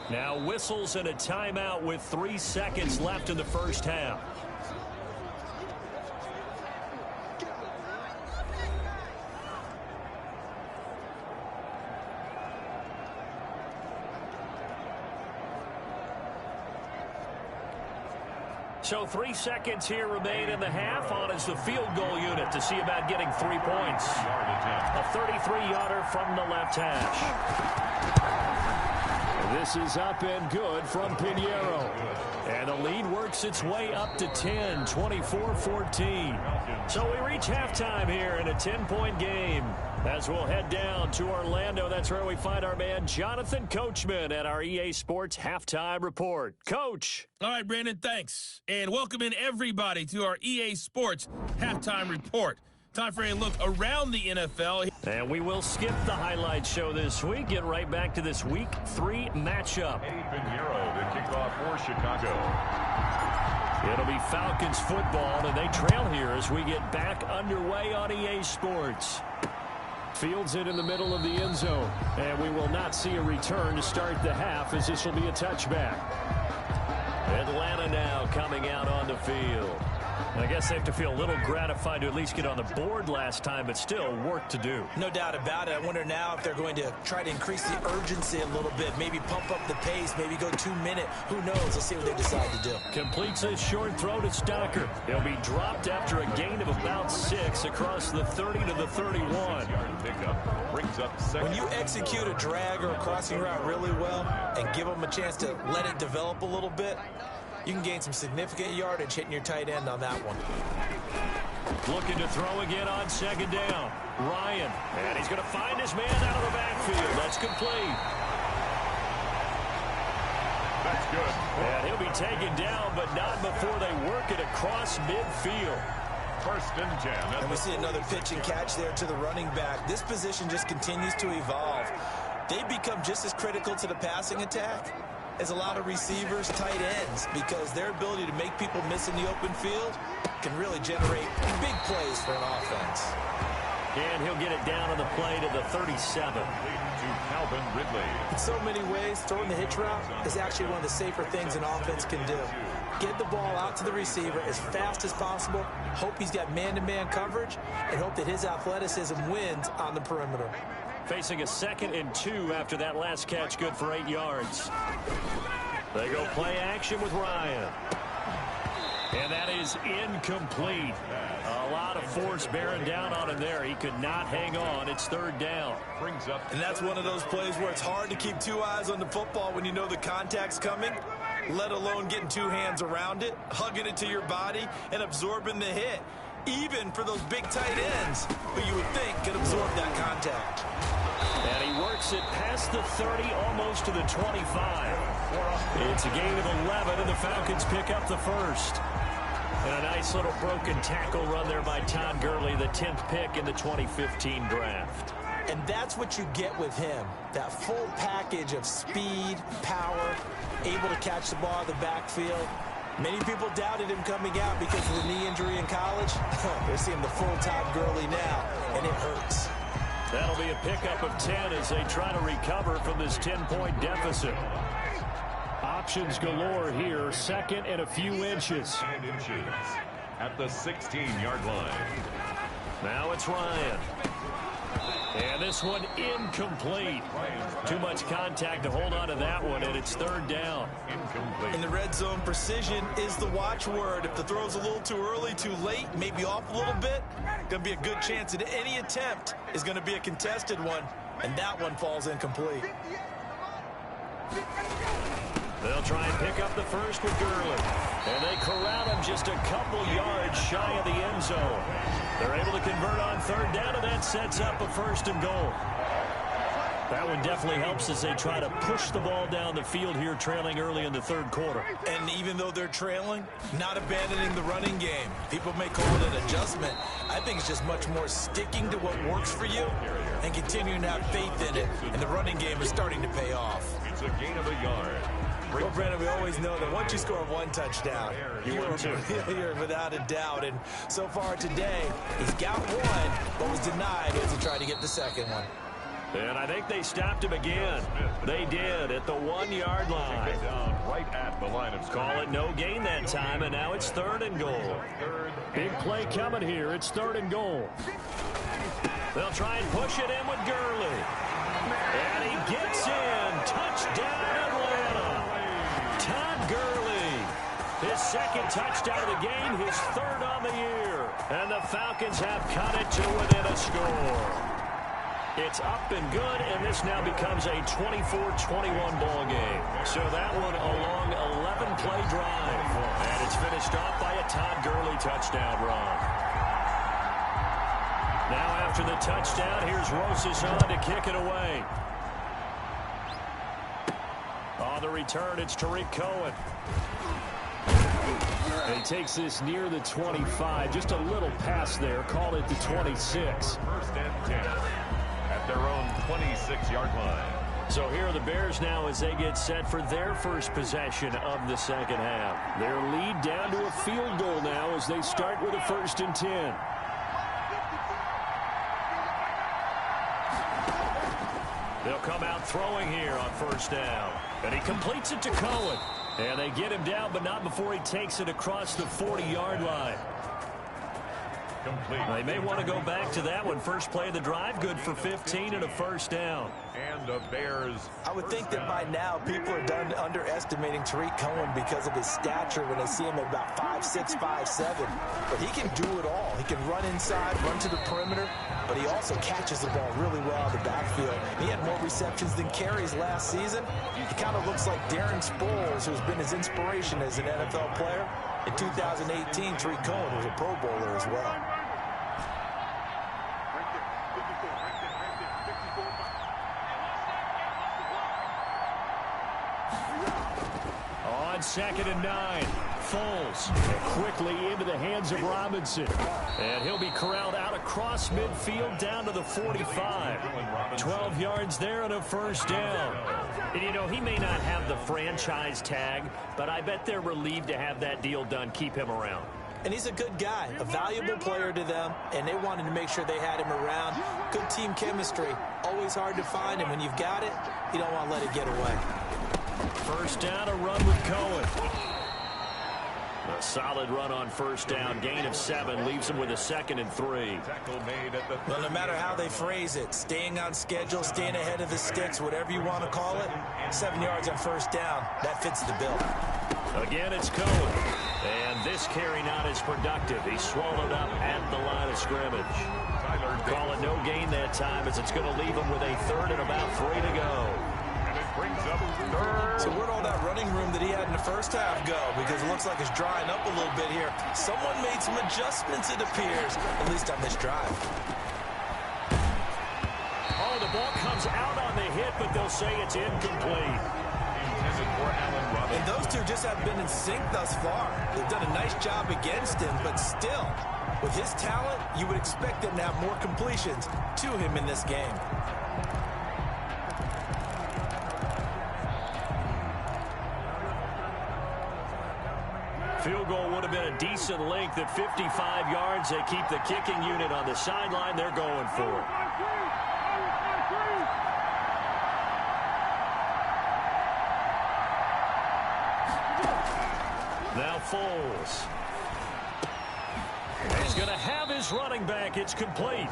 Now whistles and a timeout with 3 seconds left in the first half. So 3 seconds here remain in the half. On is the field goal unit to see about getting 3 points. A 33-yarder from the left hash. This is up and good from Pinheiro. And the lead works its way up to 10, 24-14. So we reach halftime here in a 10-point game. As we'll head down to Orlando, that's where we find our man Jonathan Coachman at our EA Sports Halftime Report. Coach. All right, Brandon, thanks. And welcome in everybody to our EA Sports Halftime Report. Time for a look around the NFL. And we will skip the highlight show this week. Get right back to this Week 3 matchup. Eddie Pinheiro to kick off for Chicago. It'll be Falcons football, and they trail here as we get back underway on EA Sports. Fields it in the middle of the end zone. And we will not see a return to start the half, as this will be a touchback. Atlanta now coming out on the field. I guess they have to feel a little gratified to at least get on the board last time, but still work to do. No doubt about it. I wonder now if they're going to try to increase the urgency a little bit, maybe pump up the pace, maybe go 2-minute. Who knows? Let's see what they decide to do. Completes a short throw to Stocker. He'll be dropped after a gain of about 6 across the 30 to the 31. When you execute a drag or a crossing route really well and give them a chance to let it develop a little bit, you can gain some significant yardage hitting your tight end on that one. Looking to throw again on second down. Ryan, and he's going to find his man out of the backfield. That's complete. That's good. And he'll be taken down, but not before they work it across midfield. First and 10. And we see another pitch and catch there to the running back. This position just continues to evolve. They become just as critical to the passing attack as a lot of receivers, tight ends, because their ability to make people miss in the open field can really generate big plays for an offense. And he'll get it down on the play to the 37. To Calvin Ridley. In so many ways, throwing the hitch route is actually one of the safer things an offense can do. Get the ball out to the receiver as fast as possible, hope he's got man-to-man coverage, and hope that his athleticism wins on the perimeter. Facing a 2nd and 2 after that last catch, good for 8 yards. They go play action with Ryan. And that is incomplete. A lot of force bearing down on him there. He could not hang on. It's 3rd down. And that's one of those plays where it's hard to keep 2 eyes on the football when you know the contact's coming, let alone getting 2 hands around it, hugging it to your body, and absorbing the hit. Even for those big tight ends who you would think could absorb that contact. And he works it past the 30, almost to the 25. It's a gain of 11, and the Falcons pick up the first. And a nice little broken tackle run there by Todd Gurley, the 10th pick in the 2015 draft. And that's what you get with him, that full package of speed, power, able to catch the ball in the backfield. Many people doubted him coming out because of the knee injury in college. They're seeing the full Todd Gurley now, and it hurts. That'll be a pickup of 10 as they try to recover from this 10-point deficit. Options galore here, 2nd and a few inches. At the 16-yard line. Now it's Ryan. And this one incomplete. Too much contact to hold on to that one, and it's 3rd down. Incomplete. In the red zone, precision is the watchword. If the throw's a little too early, too late, maybe off a little bit, going to be a good chance that any attempt is going to be a contested one, and that one falls incomplete. They'll try and pick up the first with Gurley. And they corral him just a couple yards shy of the end zone. They're able to convert on 3rd down, and that sets up a 1st and goal. That one definitely helps as they try to push the ball down the field here, trailing early in the 3rd quarter. And even though they're trailing, not abandoning the running game. People may call it an adjustment. I think it's just much more sticking to what works for you and continuing to have faith in it. And the running game is starting to pay off. It's a gain of a yard. Well, Brandon, we always know that once you score 1 touchdown, you're without a doubt. And so far today, he's got 1, but was denied as he tried to get the 2nd one. And I think they stopped him again. They did at the 1-yard line. Right at the line of scrimmage. Call it no gain that time, and now it's 3rd and goal. Big play coming here. It's 3rd and goal. They'll try and push it in with Gurley. And he gets in. Touchdown, Atlanta. Todd Gurley, his 2nd touchdown of the game, his 3rd on the year. And the Falcons have cut it to within a score. It's up and good, and this now becomes a 24-21 ball game. So that one a long 11-play drive. And it's finished off by a Todd Gurley touchdown run. Now after the touchdown, here's Rosas on to kick it away. On the return, it's Tariq Cohen. And he takes this near the 25. Just a little pass there. Call it the 26. 1st and 10 at their own 26-yard line. So here are the Bears now as they get set for their first possession of the 2nd half. Their lead down to a field goal now as they start with a 1st and 10. They'll come out throwing here on first down. And he completes it to Cohen. And they get him down, but not before he takes it across the 40-yard line. Complete. They may want to go back to that one. First play of the drive, good for 15 and a first down. And the Bears. I would think that by now people are done underestimating Tariq Cohen because of his stature when they see him at about 5'6", 5'7". But he can do it all. He can run inside, run to the perimeter, but he also catches the ball really well out of the backfield. He had more receptions than carries last season. He kind of looks like Darren Sproles, who's been his inspiration as an NFL player. In 2018, Tariq Cohen was a Pro Bowler as well. On 2nd and 9, Foles quickly into the hands of Robinson. And he'll be corralled out across midfield down to the 45. 12 yards there and a first down. And, you know, he may not have the franchise tag, but I bet they're relieved to have that deal done, keep him around. And he's a good guy, a valuable player to them, and they wanted to make sure they had him around. Good team chemistry. Always hard to find, and when you've got it, you don't want to let it get away. First down, a run with Cohen. A solid run on first down. Gain of 7 leaves him with a 2nd and 3. Well, no matter how they phrase it, staying on schedule, staying ahead of the sticks, whatever you want to call it, 7 yards on first down, that fits the bill. Again, it's Cohen. And this carry not as productive. He's swallowed up at the line of scrimmage. Call it no gain that time as it's going to leave him with a 3rd and about 3 to go. Brings up 3rd. So where'd all that running room that he had in the first half go? Because it looks like it's drying up a little bit here. Someone made some adjustments, it appears, at least on this drive. Oh, the ball comes out on the hit, but they'll say it's incomplete. And those two just haven't been in sync thus far. They've done a nice job against him, but still, with his talent, you would expect them to have more completions to him in this game. Field goal would have been a decent length at 55 yards. They keep the kicking unit on the sideline. They're going for it. Now Foles. He's going to have his running back. It's complete.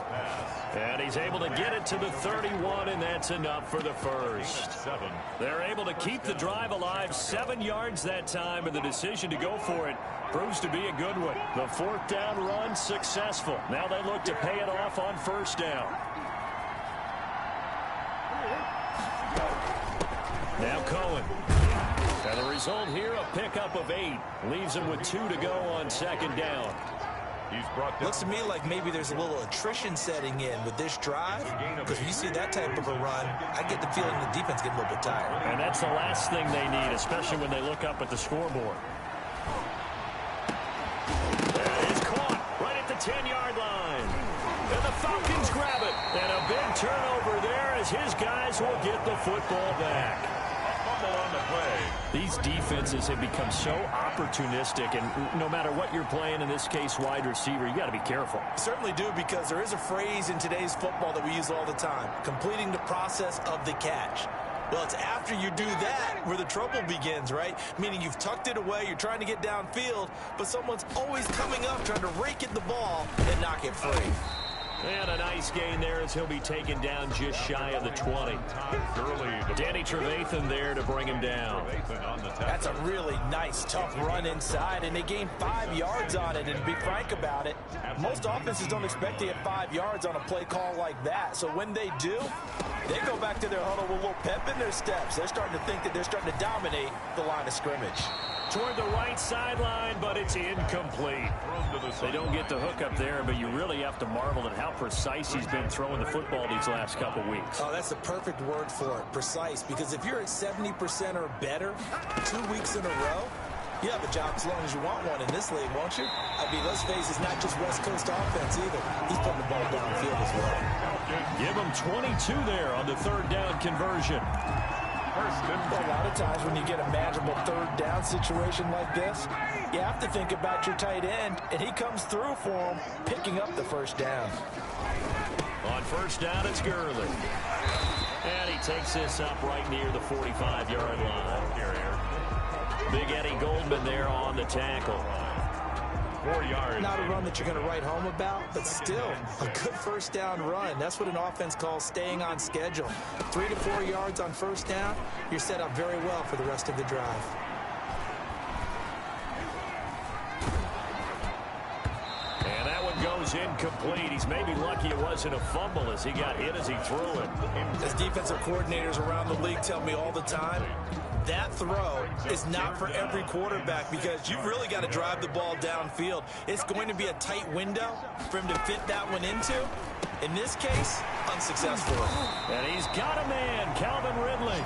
And he's able to get it to the 31, and that's enough for the first. They're able to keep the drive alive, 7 yards that time, and the decision to go for it proves to be a good one. The 4th down run successful. Now they look to pay it off on first down. Now Cohen. And the result here, a pickup of 8. Leaves him with 2 to go on 2nd down. He's brought Looks to me like maybe there's a little attrition setting in with this drive, because when you see that type of a run, I get the feeling the defense get a little bit tired. And that's the last thing they need, especially when they look up at the scoreboard. He's caught right at the 10-yard line. And the Falcons grab it. And a big turnover there as his guys will get the football back. on the play. These defenses have become so opportunistic, and no matter what you're playing, in this case wide receiver, you got to be careful. Certainly do, because there is a phrase in today's football that we use all the time: completing the process of the catch. Well, it's after you do that where the trouble begins, right? Meaning you've tucked it away, you're trying to get downfield, but someone's always coming up trying to rake at the ball and knock it free. And a nice gain there as he'll be taken down just shy of the 20. Danny Trevathan there to bring him down. That's a really nice, tough run inside, and they gained 5 yards on it. And to be frank about it, most offenses don't expect to get 5 yards on a play call like that. So when they do, they go back to their huddle with a little pep in their steps. They're starting to think that they're starting to dominate the line of scrimmage. Toward the right sideline, but it's incomplete. They don't get the hook up there, but you really have to marvel at how precise he's been throwing the football these last couple weeks. Oh, that's the perfect word for it, precise, because if you're at 70% or better 2 weeks in a row, you have a job as long as you want one in this league, won't you? I mean, let's face it, it's not just West Coast offense either. He's putting the ball downfield as well. Give him 22 there on the third down conversion. A lot of times when you get a manageable third down situation like this, you have to think about your tight end, and he comes through for him, picking up the first down. On first down, it's Gurley. And he takes this up right near the 45-yard line. Big Eddie Goldman there on the tackle. 4 yards. Not a run that you're going to write home about, but still a good first down run. That's what an offense calls staying on schedule. 3 to 4 yards on first down, you're set up very well for the rest of the drive. And that one goes incomplete. He's maybe lucky it wasn't a fumble as he got hit as he threw it. As defensive coordinators around the league tell me all the time, that throw is not for every quarterback because you've really got to drive the ball downfield. It's going to be a tight window for him to fit that one into. In this case, unsuccessful. And he's got a man, Calvin Ridley.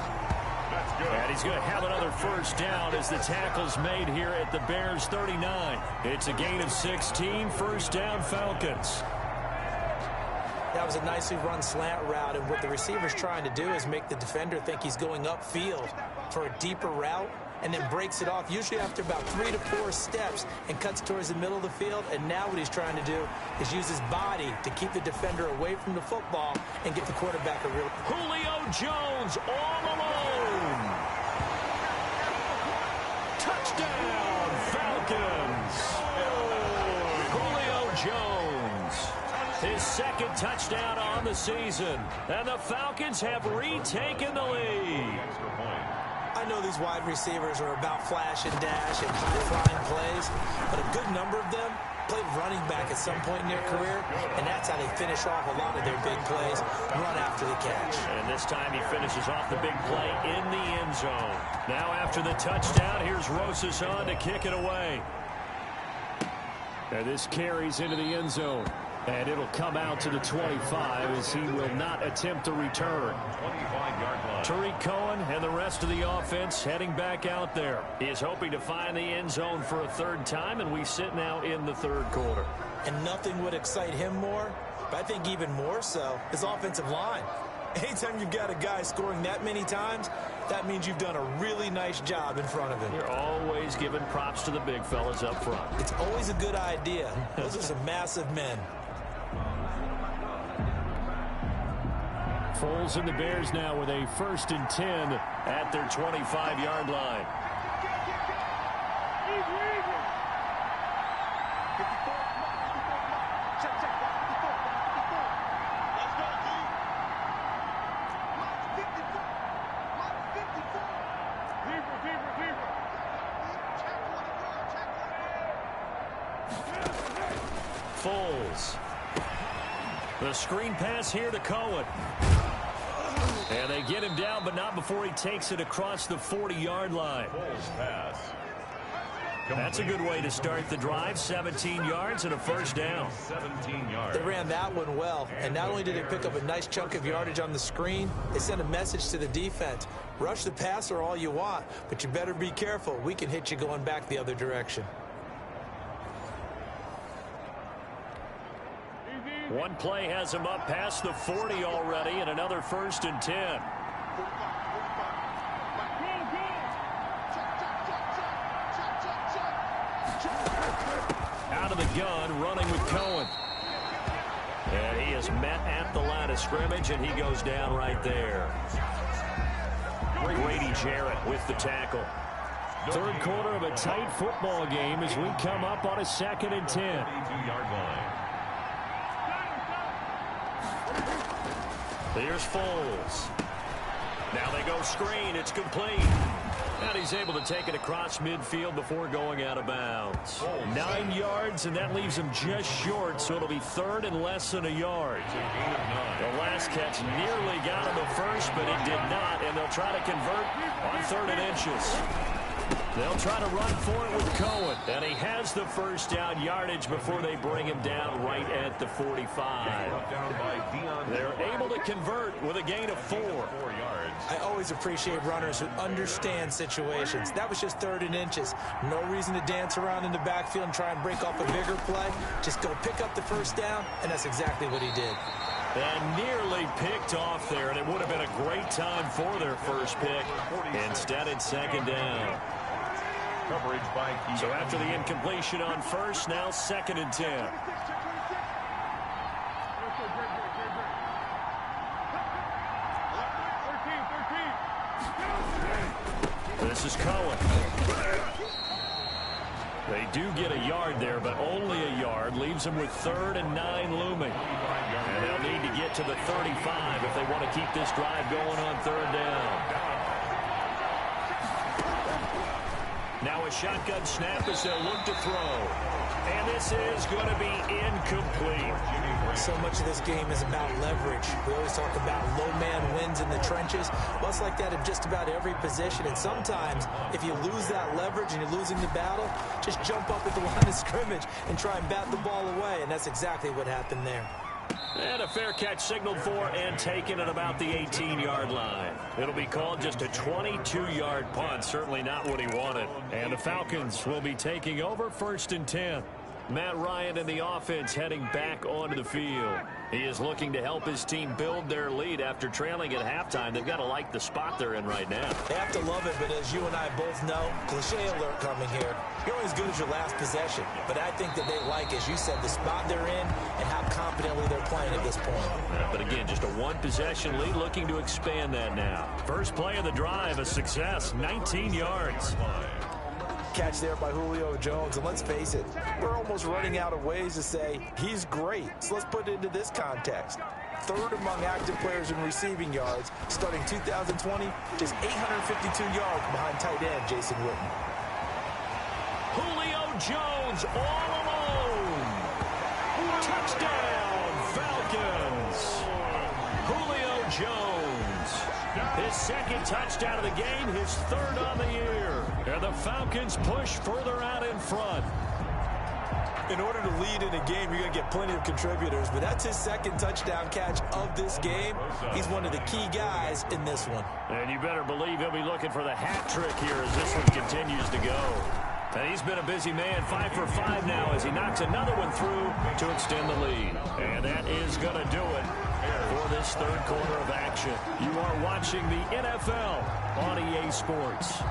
That's good. And he's going to have another first down as the tackle's made here at the Bears 39. It's a gain of 16, first down Falcons. That was a nicely run slant route, and what the receiver's trying to do is make the defender think he's going upfield for a deeper route and then breaks it off, usually after about 3 to 4 steps, and cuts towards the middle of the field. And now what he's trying to do is use his body to keep the defender away from the football and get the quarterback a real... Julio Jones all alone. Touchdown, Falcons. Julio Jones. His second touchdown on the season. And the Falcons have retaken the lead. I know these wide receivers are about flash and dash and high-flying plays, but a good number of them played running back at some point in their career, and that's how they finish off a lot of their big plays, run after the catch. And this time he finishes off the big play in the end zone. Now after the touchdown, here's Rosas on to kick it away. And this carries into the end zone. And it'll come out to the 25 as he will not attempt to return. 25-yard line. Tariq Cohen and the rest of the offense heading back out there. He is hoping to find the end zone for a third time, and we sit now in the third quarter. And nothing would excite him more, but I think even more so, his offensive line. Anytime you've got a guy scoring that many times, that means you've done a really nice job in front of him. You're always giving props to the big fellas up front. It's always a good idea. Those are some massive men. Foles and the Bears now with a 1st and 10 at their 25-yard line. Foles. The screen pass here to Cohen. And they get him down, but not before he takes it across the 40-yard line. Pass. That's a good way to start the drive. 17 yards and a first down. 17 yards. They ran that one well, and not only did they pick up a nice chunk of yardage on the screen, they sent a message to the defense. Rush the passer all you want, but you better be careful. We can hit you going back the other direction. One play has him up past the 40 already, and another 1st and 10. Out of the gun, running with Cohen. And he is met at the line of scrimmage, and he goes down right there. Grady Jarrett with the tackle. Third quarter of a tight football game as we come up on a 2nd and 10. 22-yard line. Here's Foles. Now they go screen. It's complete. And he's able to take it across midfield before going out of bounds. 9 yards, and that leaves him just short, so it'll be 3rd and less than a yard. The last catch nearly got him the first, but it did not, and they'll try to convert on 3rd and inches. They'll try to run for it with Cohen, and he has the first down yardage before they bring him down right at the 45. They're able to convert with a gain of 4. 4 yards. I always appreciate runners who understand situations. That was just 3rd and inches. No reason to dance around in the backfield and try and break off a bigger play. Just go pick up the first down, and that's exactly what he did. And nearly picked off there, and it would have been a great time for their first pick. Instead, it's 2nd down. Coverage by Keith. So after the incompletion on first, now 2nd and 10. This is Cohen. They do get a yard there, but only a yard. Leaves them with 3rd and 9 looming. And they'll need to get to the 35 if they want to keep this drive going on 3rd down. Now a shotgun snap as they'll look to throw. And this is going to be incomplete. So much of this game is about leverage. We always talk about low man wins in the trenches. Well, it's like that in just about every position. And sometimes, if you lose that leverage and you're losing the battle, just jump up at the line of scrimmage and try and bat the ball away. And that's exactly what happened there. And a fair catch signaled for and taken at about the 18-yard line. It'll be called just a 22-yard punt. Certainly not what he wanted. And the Falcons will be taking over 1st and 10. Matt Ryan and the offense heading back onto the field. He is looking to help his team build their lead after trailing at halftime. They've got to like the spot they're in right now. They have to love it, but as you and I both know, cliche alert coming here. You're only as good as your last possession. But I think that they like, as you said, the spot they're in and how confidently they're playing at this point. But again, just a one-possession lead, looking to expand that now. First play of the drive, a success, 19 yards. Catch there by Julio Jones, and let's face it, we're almost running out of ways to say he's great. So let's put it into this context. 3rd among active players in receiving yards, starting 2020, just 852 yards behind tight end Jason Witten. Julio Jones all alone. Touchdown, Falcons. Julio Jones. His 2nd touchdown of the game, his 3rd on the year. And the Falcons push further out in front. In order to lead in a game, you're going to get plenty of contributors, but that's his 2nd touchdown catch of this game. He's one of the key guys in this one. And you better believe he'll be looking for the hat trick here as this one continues to go. And he's been a busy man, 5 for 5 now as he knocks another one through to extend the lead. And that is going to do it for this 3rd quarter of action. You are watching the NFL on EA Sports.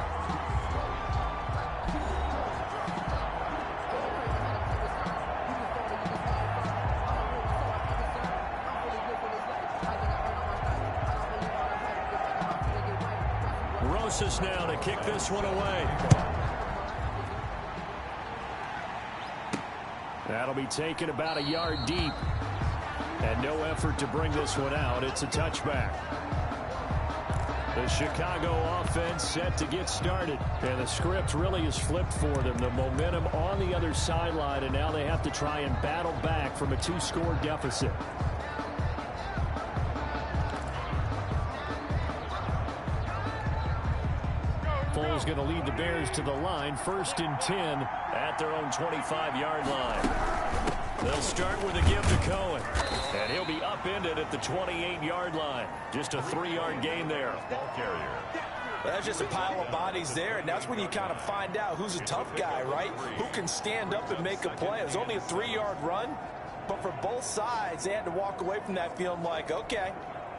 Rosas now to kick this one away. That'll be taken about a yard deep. And no effort to bring this one out. It's a touchback. The Chicago offense set to get started. And the script really is flipped for them. The momentum on the other sideline, and now they have to try and battle back from a 2-score deficit. Foles going to lead the Bears to the line. 1st and 10 at their own 25-yard line. They'll start with a give to Cohen. And he'll be upended at the 28-yard line. Just a 3-yard gain there. Ball carrier. Well, that's just a pile of bodies there, and that's when you kind of find out who's a tough guy, right? Who can stand up and make a play. It was only a 3-yard run, but for both sides, they had to walk away from that feeling like, okay,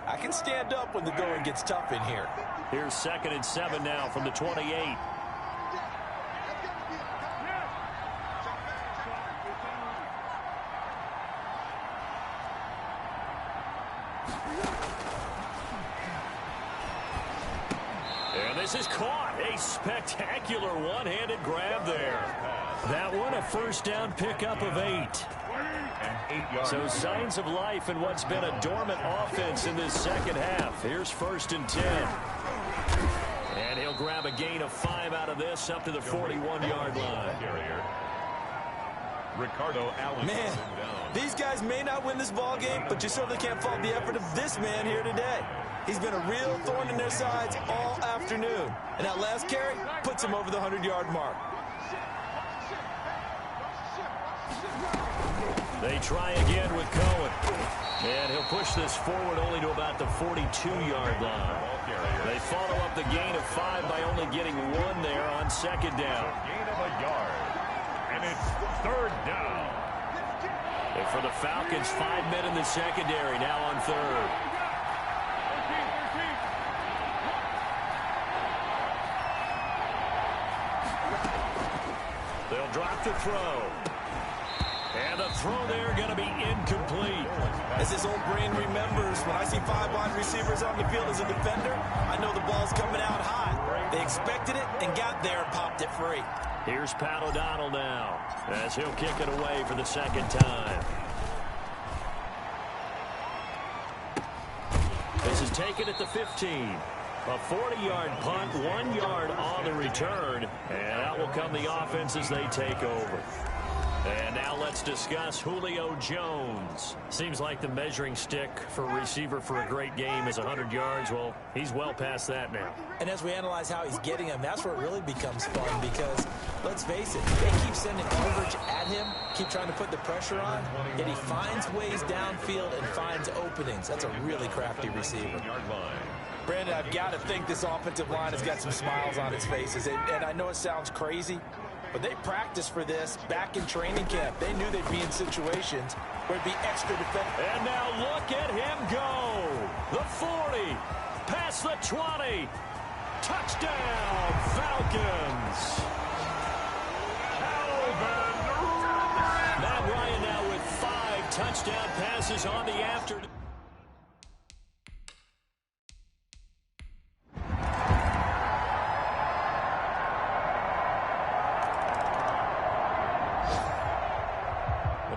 I can stand up when the going gets tough in here. Here's 2nd and 7 now from the 28. And this is caught. A spectacular one-handed grab there. That one a 1st down pickup of 8. So signs of life in what's been a dormant offense in this 2nd half. Here's 1st and 10. And he'll grab a gain of 5 out of this up to the 41-yard line. Ricardo Allen. Man, these guys may not win this ball game, but you certainly can't fault the effort of this man here today. He's been a real thorn in their sides all afternoon. And that last carry puts him over the 100-yard mark. They try again with Cohen. And he'll push this forward only to about the 42-yard line. They follow up the gain of 5 by only getting 1 there on 2nd down. Gain of a yard. And it's 3rd down. And for the Falcons, 5 men in the secondary now on 3rd. They'll drop the throw. And the throw there going to be incomplete. As his old brain remembers, when I see 5 wide receivers on the field as a defender, I know the ball's coming out hot. They expected it and got there and popped it free. Here's Pat O'Donnell now as he'll kick it away for the second time. This is taken at the 15. A 40-yard punt, 1 yard on the return, and out will come the offense as they take over. And now let's discuss Julio Jones. Seems like the measuring stick for a receiver for a great game is 100 yards. Well, he's well past that now. And as we analyze how he's getting them, that's where it really becomes fun because, let's face it, they keep sending coverage at him, keep trying to put the pressure on, yet he finds ways downfield and finds openings. That's a really crafty receiver. Brandon, I've got to think this offensive line has got some smiles on its faces. And I know it sounds crazy, but they practiced for this back in training camp. They knew they'd be in situations where it'd be extra defensive. And now look at him go. The 40, past the 20. Touchdown, Falcons. Matt Ryan now with 5 touchdown passes on the afternoon.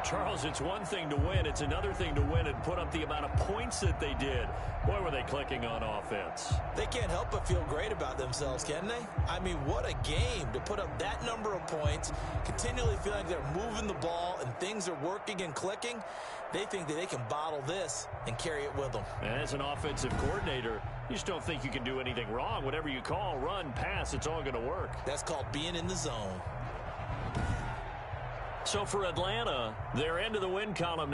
Charles, it's one thing to win. It's another thing to win and put up the amount of points that they did. Boy, were they clicking on offense. They can't help but feel great about themselves, can they? I mean, what a game to put up that number of points, continually feel like they're moving the ball and things are working and clicking. They think that they can bottle this and carry it with them. As an offensive coordinator, you just don't think you can do anything wrong. Whatever you call, run, pass, it's all going to work. That's called being in the zone. So for Atlanta, they're into the win column now.